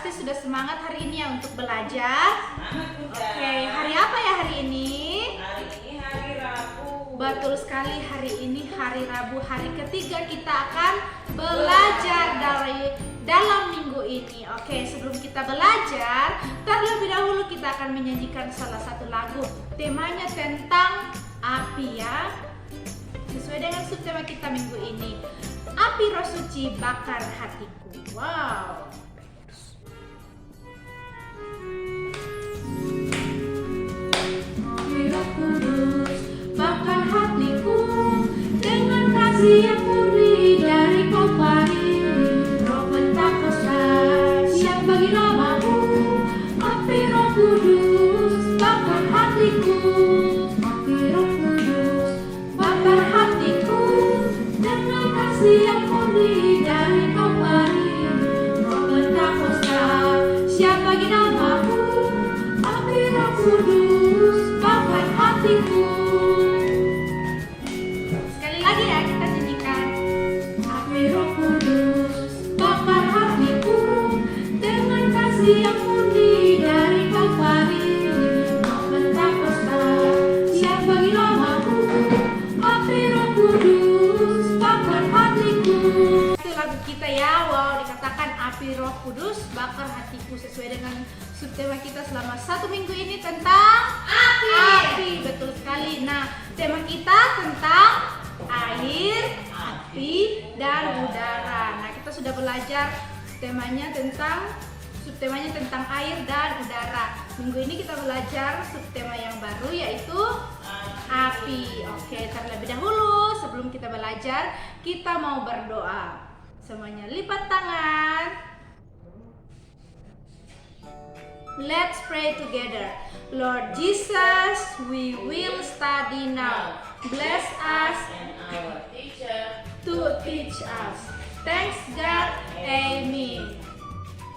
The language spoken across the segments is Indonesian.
pasti sudah semangat hari ini ya untuk belajar. Oke, hari apa ya hari ini? Hari ini hari Rabu. Betul sekali, hari ini hari Rabu, hari ketiga kita akan belajar dari dalam minggu ini. Oke, sebelum kita belajar, terlebih dahulu kita akan menyanyikan salah satu lagu. Temanya tentang api ya. Sesuai dengan subtema kita minggu ini. Api Roh Suci bakar hatiku. Wow. Api Roh Kudus bakar hatiku dengan kasih yang murni dari Kalvari. Roh Pentakosta siap bagi namamu. Api Roh Kudus bakar hatiku. Api Roh Kudus bakar hatiku dengan kasih yang murni dari Kalvari. Roh Pentakosta siap bagi namamu. Api Roh Kudus bakar hatiku. Sekali lagi ya kita nyanyikan. Api Roh Kudus bakar hatiku dengan kasih yang murni dari Kalvari. Roh Pentakosta siap bagi namamu. Api Roh Kudus bakar hatiku. Itu lagu kita ya. Wow, dikatakan api Roh Kudus bakar hatiku sesuai dengan subtema kita selama 1 minggu ini tentang api. Betul sekali. Nah, tema kita tentang air, api, dan udara. Nah, kita sudah belajar subtemanya tentang air dan udara. Minggu ini kita belajar subtema yang baru yaitu api. Oke, terlebih dahulu sebelum kita belajar, kita mau berdoa. Semuanya lipat tangan. Let's pray together. Lord Jesus, we will study now. Bless us And our teacher. to teach us. Thanks God. Amen.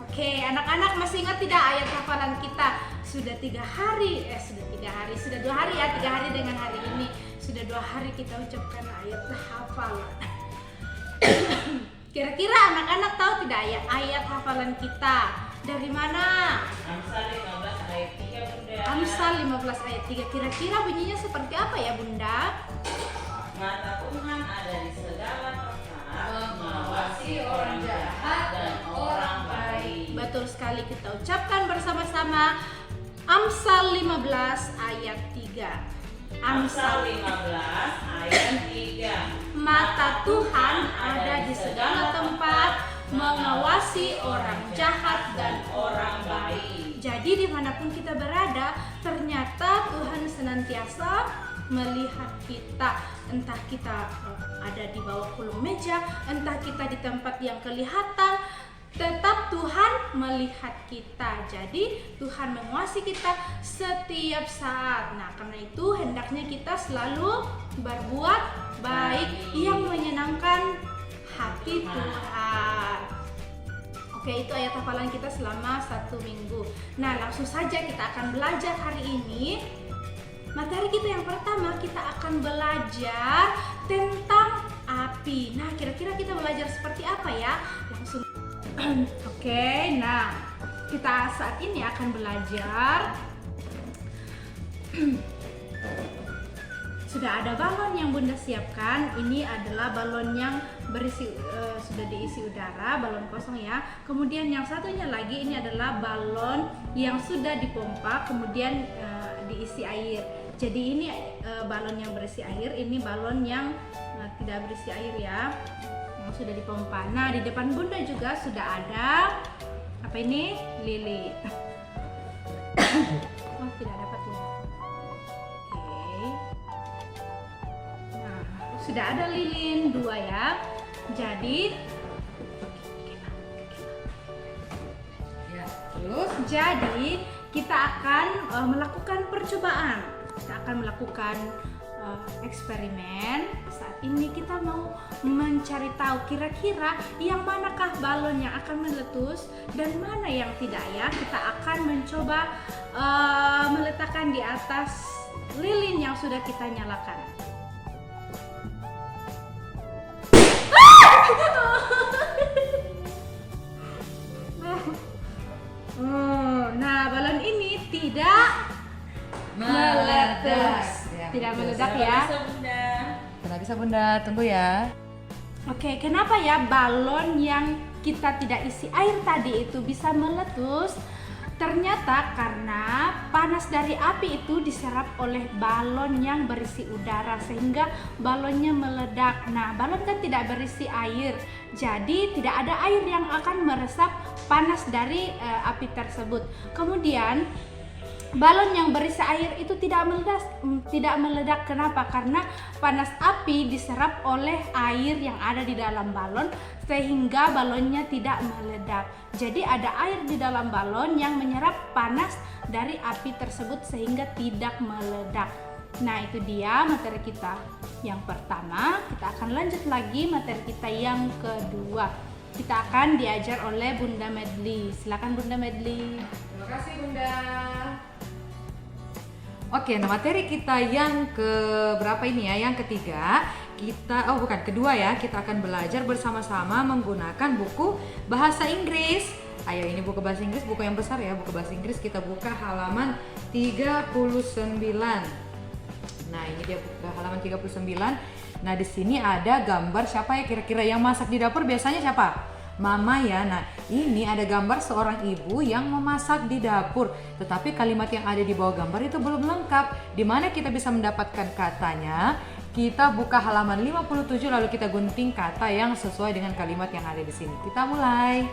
Oke, anak-anak masih ingat tidak ayat hafalan kita? Sudah 2 hari ya, 3 hari dengan hari ini. Sudah 2 hari kita ucapkan ayat hafalan. Kira-kira anak-anak tahu tidak ayat hafalan kita? Dari mana? Amsal 15 ayat 3 Bunda. Amsal 15 ayat 3. Kira-kira bunyinya seperti apa ya Bunda? Mata Tuhan ada di segala tempat, mengawasi orang jahat dan orang baik. Betul sekali, kita ucapkan bersama-sama Amsal 15 ayat 3. Amsal 15 ayat 3. Mata Tuhan ada di segala tempat, mengawasi orang jahat dan orang baik. Jadi dimanapun kita berada, ternyata Tuhan senantiasa melihat kita. Entah kita ada di bawah kolong meja, entah kita di tempat yang kelihatan, tetap Tuhan melihat kita. Jadi Tuhan mengawasi kita setiap saat. Nah, karena itu hendaknya kita selalu berbuat baik yang menyenangkan hati Tuhan. Oke, itu ayat hafalan kita selama 1 minggu. Nah, langsung saja kita akan belajar hari ini. Materi kita yang pertama, kita akan belajar tentang api. Nah, kira-kira kita belajar seperti apa ya? Langsung. Oke, nah kita saat ini akan belajar. Sudah ada balon yang Bunda siapkan. Ini adalah balon yang berisi sudah diisi udara, balon kosong ya. Kemudian yang satunya lagi ini adalah balon yang sudah dipompa, kemudian diisi air. Jadi ini balon yang berisi air, ini balon yang tidak berisi air ya, yang sudah dipompa. Nah, di depan Bunda juga sudah ada apa ini? Lilin. Oh, tidak dapat ya. Oke. Nah, sudah ada lilin 2 ya. Jadi terus jadi kita akan melakukan percobaan. Kita akan melakukan eksperimen. Saat ini kita mau mencari tahu kira-kira yang manakah balon yang akan meletus dan mana yang tidak ya. Kita akan mencoba meletakkan di atas lilin yang sudah kita nyalakan. tidak Meledak. Tidak meledak ya. Bisa Bunda. Tidak bisa Bunda, tunggu ya. Oke, kenapa ya balon yang kita tidak isi air tadi itu bisa meletus? Ternyata karena panas dari api itu diserap oleh balon yang berisi udara sehingga balonnya meledak. Nah, balon kan tidak berisi air, jadi tidak ada air yang akan meresap panas dari api tersebut. Kemudian balon yang berisi air itu tidak meledak. Kenapa? Karena panas api diserap oleh air yang ada di dalam balon sehingga balonnya tidak meledak. Jadi ada air di dalam balon yang menyerap panas dari api tersebut sehingga tidak meledak. Nah, itu dia materi kita yang pertama. Kita akan lanjut lagi materi kita yang kedua. Kita akan diajar oleh Bunda Medli. Silakan Bunda Medli. Terima kasih Bunda. Oke, nah materi kita yang ke berapa ini ya? Yang ketiga, kedua ya. Kita akan belajar bersama-sama menggunakan buku bahasa Inggris. Ayo, ini buku bahasa Inggris, buku yang besar ya, buku bahasa Inggris. Kita buka halaman 39. Nah, ini dia buku halaman 39. Nah, di sini ada gambar siapa ya kira-kira yang masak di dapur biasanya siapa? Mama ya. Nah, ini ada gambar seorang ibu yang memasak di dapur. Tetapi kalimat yang ada di bawah gambar itu belum lengkap. Di mana kita bisa mendapatkan katanya? Kita buka halaman 57 lalu kita gunting kata yang sesuai dengan kalimat yang ada di sini. Kita mulai.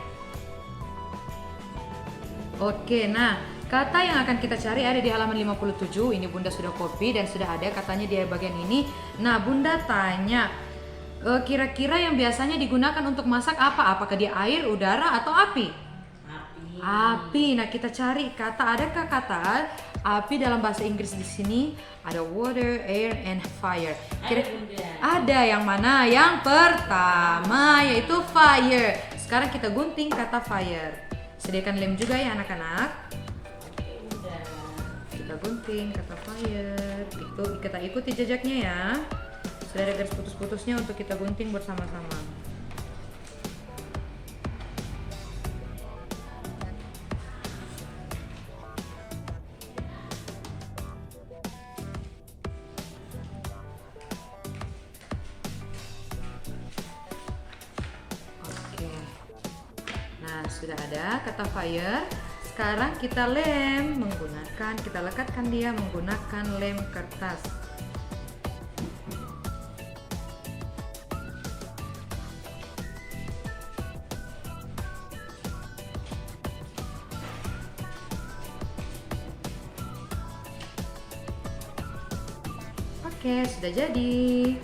Oke, nah kata yang akan kita cari ada di halaman 57. Ini Bunda sudah copy dan sudah ada katanya di bagian ini. Nah, Bunda tanya, kira-kira yang biasanya digunakan untuk masak apa? Apakah dia air, udara, atau api? Api. Nah, kita cari kata. Adakah kata api dalam bahasa Inggris di sini? Ada water, air, and fire. Ada yang mana? Yang pertama yaitu fire. Sekarang kita gunting kata fire. Sediakan lem juga ya anak-anak. Kita gunting kata fire. Itu kita ikuti jejaknya ya. Sudah ada garis putus-putusnya untuk kita gunting bersama-sama. Oke. Nah, sudah ada kata fire. Sekarang kita kita lekatkan dia menggunakan lem kertas. Oke, sudah jadi.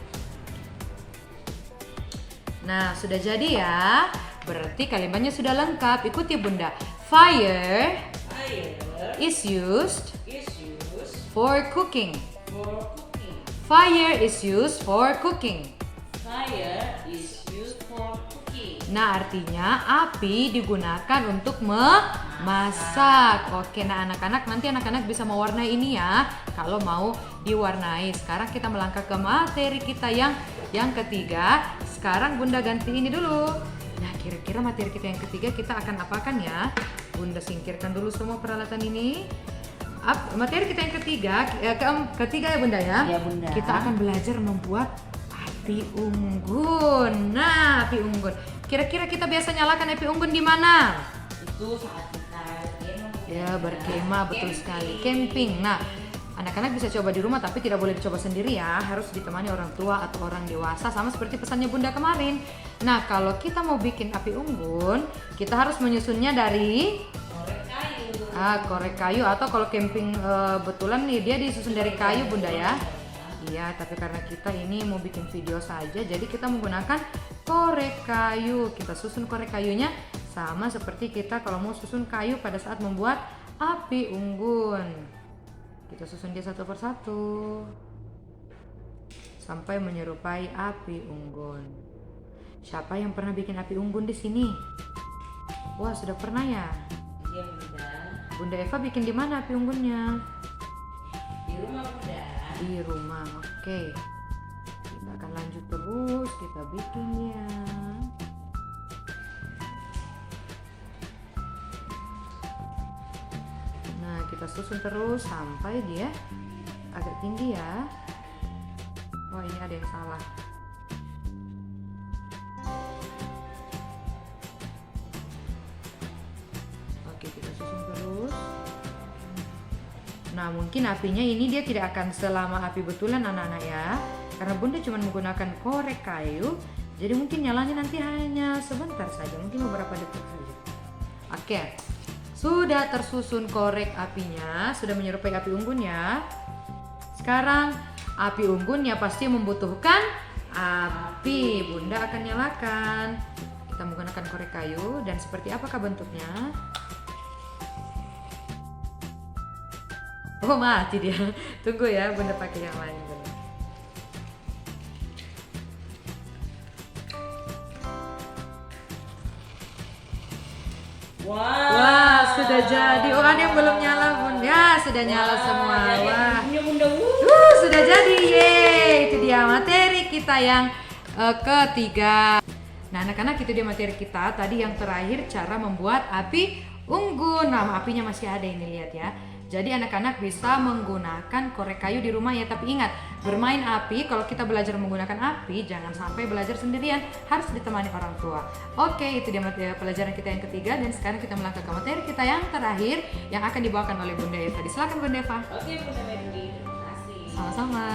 Nah, sudah jadi ya. Berarti kalimatnya sudah lengkap. Ikuti Bunda. Fire is used for cooking. Fire is used for cooking. Nah, artinya api digunakan untuk memasak. Oke, nah nanti anak-anak bisa mewarnai ini ya. Kalau mau diwarnai. Sekarang kita melangkah ke materi kita yang ketiga. Sekarang Bunda ganti ini dulu. Nah, kira-kira materi kita yang ketiga kita akan apakan ya? Bunda singkirkan dulu semua peralatan ini. Materi kita yang ketiga ya Bunda ya. Iya, Bunda. Kita akan belajar membuat api unggun. Nah, api unggun. Kira-kira kita biasa nyalakan api unggun di mana? Itu saat kita Ya, berkemah, betul sekali. Camping. Nah, anak-anak bisa coba di rumah tapi tidak boleh dicoba sendiri ya. Harus ditemani orang tua atau orang dewasa sama seperti pesannya Bunda kemarin. Nah, kalau kita mau bikin api unggun, kita harus menyusunnya dari korek kayu atau kalau camping betulan nih dia disusun dari kayu Bunda ya. Iya, tapi karena kita ini mau bikin video saja, jadi kita menggunakan korek kayu. Kita susun korek kayunya sama seperti kita kalau mau susun kayu pada saat membuat api unggun. Kita susun dia satu persatu sampai menyerupai api unggun. Siapa yang pernah bikin api unggun di sini? Wah, sudah pernah ya? Iya, Bunda. Bunda Eva bikin di mana api unggunnya? Di rumah, Bunda. Di rumah, oke. Kita akan lanjut terus, kita bikin ya. Nah, kita susun terus sampai dia agak tinggi ya. Wah, ini ada yang salah. Oke, kita susun terus. Nah, mungkin apinya ini dia tidak akan selama api betulan anak-anak ya, karena Bunda cuma menggunakan korek kayu, jadi mungkin nyalanya nanti hanya sebentar saja, mungkin beberapa detik saja. Oke, sudah tersusun korek apinya, sudah menyerupai api unggunnya. Sekarang api unggunnya pasti membutuhkan api. Bunda akan nyalakan. Kita menggunakan korek kayu dan seperti apakah bentuknya? Oh, mati dia. Tunggu ya, Bunda pakai yang lain dulu. Wah, sudah jadi. Oh, ada yang belum nyala, Bunda. Ya, sudah nyala semua. Wah. Bunda, Sudah jadi. Yeay. Itu dia materi kita yang ketiga. Nah, anak-anak, itu dia materi kita. Tadi yang terakhir cara membuat api unggun. Nah, apinya masih ada ini, lihat ya. Jadi anak-anak bisa menggunakan korek kayu di rumah ya, tapi ingat, bermain api, kalau kita belajar menggunakan api, jangan sampai belajar sendirian, harus ditemani orang tua. Oke, itu dia pelajaran kita yang ketiga, dan sekarang kita melangkah ke materi kita yang terakhir yang akan dibawakan oleh Bunda Eva. Silakan Bunda Eva. Oke, Bunda Medli, terima kasih. Sama-sama.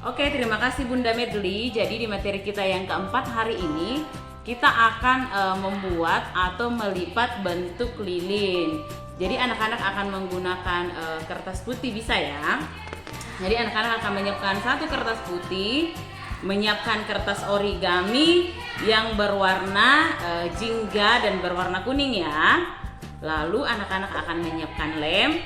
Oke, terima kasih Bunda Medli. Jadi di materi kita yang keempat hari ini, kita akan membuat atau melipat bentuk lilin. Jadi anak-anak akan menggunakan kertas putih bisa ya. Jadi anak-anak akan menyiapkan satu kertas putih, menyiapkan kertas origami yang berwarna jingga dan berwarna kuning ya. Lalu anak-anak akan menyiapkan lem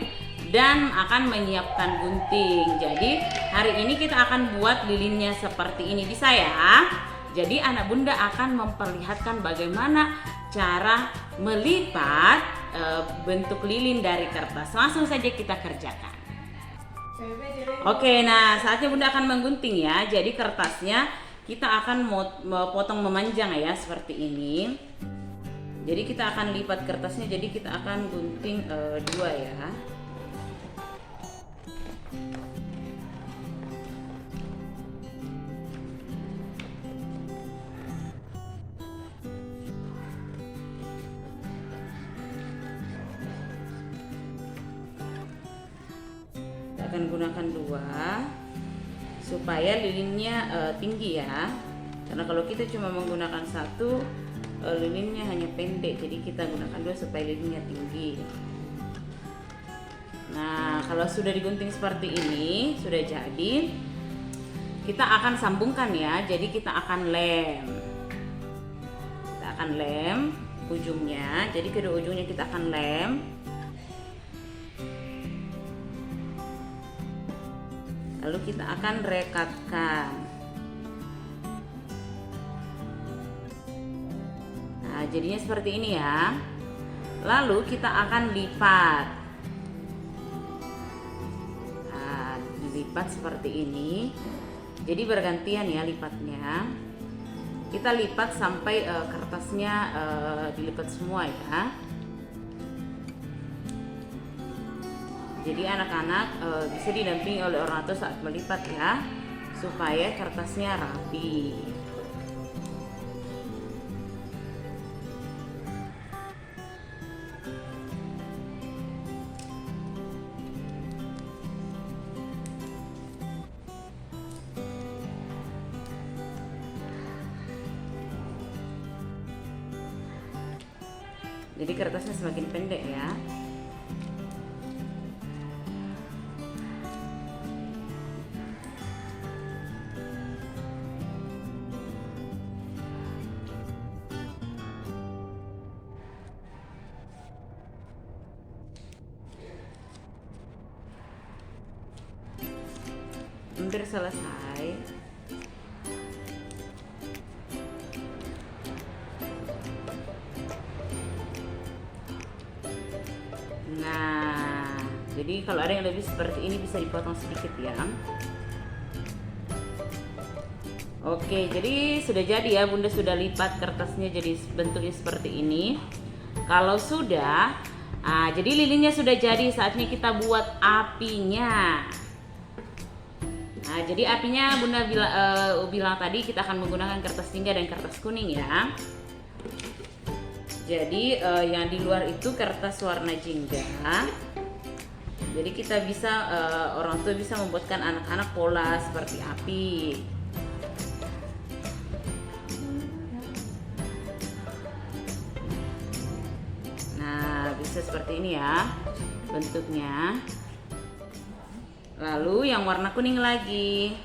dan akan menyiapkan gunting. Jadi hari ini kita akan buat lilinnya seperti ini, bisa ya. Jadi anak Bunda akan memperlihatkan bagaimana cara melipat bentuk lilin dari kertas. Langsung saja kita kerjakan. Oke, nah saatnya Bunda akan menggunting ya. Jadi kertasnya kita akan potong memanjang ya, seperti ini. Jadi kita akan lipat kertasnya, jadi kita akan gunting dua ya. Akan gunakan dua supaya lilinnya tinggi ya, karena kalau kita cuma menggunakan satu lilinnya hanya pendek, jadi kita gunakan dua supaya lilinnya tinggi. Nah, kalau sudah digunting seperti ini sudah jadi, kita akan sambungkan ya. Jadi kita akan lem ujungnya, jadi kedua ujungnya kita akan lem. Lalu kita akan rekatkan. Nah, jadinya seperti ini ya. Lalu kita akan lipat. Nah, dilipat seperti ini. Jadi bergantian ya lipatnya. Kita lipat sampai kertasnya dilipat semua ya. Jadi anak-anak bisa didampingi oleh orang tua saat melipat ya, supaya kertasnya rapi. Jadi kertasnya semakin pendek ya. Hampir selesai. Nah, jadi kalau ada yang lebih seperti ini bisa dipotong sedikit ya. Oke, jadi sudah jadi ya, Bunda sudah lipat kertasnya jadi bentuknya seperti ini. Kalau sudah, Nah, jadi lilinnya sudah jadi, saatnya kita buat apinya. Nah, jadi apinya Bunda bilang tadi kita akan menggunakan kertas jingga dan kertas kuning ya. Jadi yang di luar itu kertas warna jingga. Jadi kita bisa, orang tua bisa membuatkan anak-anak pola seperti api. Bisa seperti ini ya bentuknya. Lalu yang warna kuning lagi.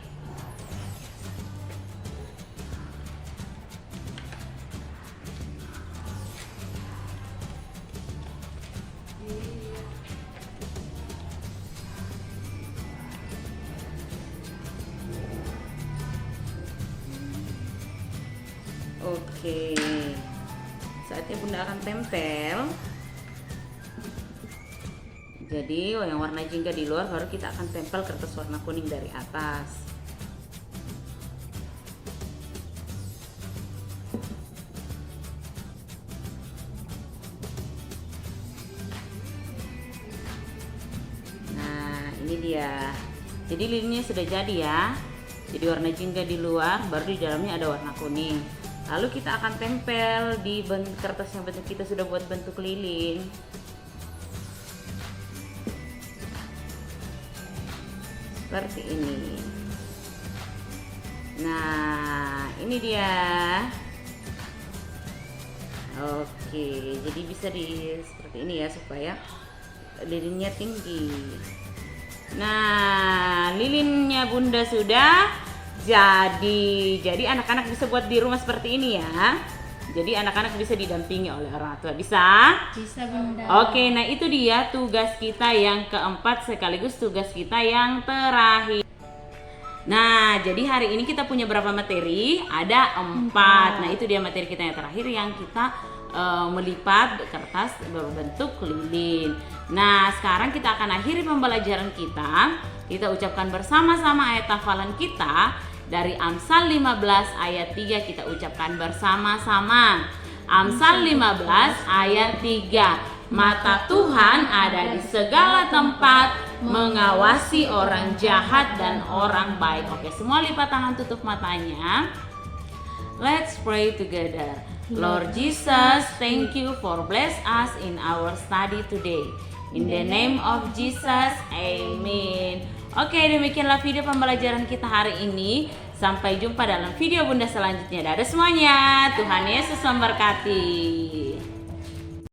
Oke, saatnya Bunda akan tempel. Jadi yang warna jingga di luar, baru kita akan tempel kertas warna kuning dari atas. Nah, ini dia. Jadi lilinnya sudah jadi ya. Jadi warna jingga di luar, baru di dalamnya ada warna kuning. Lalu kita akan tempel di kertas yang bentuk kita sudah buat bentuk lilin. Seperti ini. Nah, ini dia. Oke, jadi bisa seperti ini ya, supaya lilinnya tinggi. Nah, lilinnya Bunda sudah jadi. Jadi anak-anak bisa buat di rumah seperti ini ya. Jadi anak-anak bisa didampingi oleh orang tua. Bisa? Bisa Bunda. Oke, nah itu dia tugas kita yang keempat sekaligus tugas kita yang terakhir. Nah, jadi hari ini kita punya berapa materi? Ada 4. Nah, itu dia materi kita yang terakhir yang kita melipat kertas berbentuk lilin. Nah, sekarang kita akan akhiri pembelajaran kita. Kita ucapkan bersama-sama ayat hafalan kita. Dari Amsal 15 ayat 3 kita ucapkan bersama-sama. Amsal 15 ayat 3. Mata Tuhan ada di segala tempat, mengawasi orang jahat dan orang baik. Oke, semua lipat tangan, tutup matanya. Let's pray together. Lord Jesus, thank you for bless us in our study today. In the name of Jesus, amen. Oke, demikianlah video pembelajaran kita hari ini. Sampai jumpa dalam video Bunda selanjutnya. Dadah semuanya. Tuhan Yesus memberkati.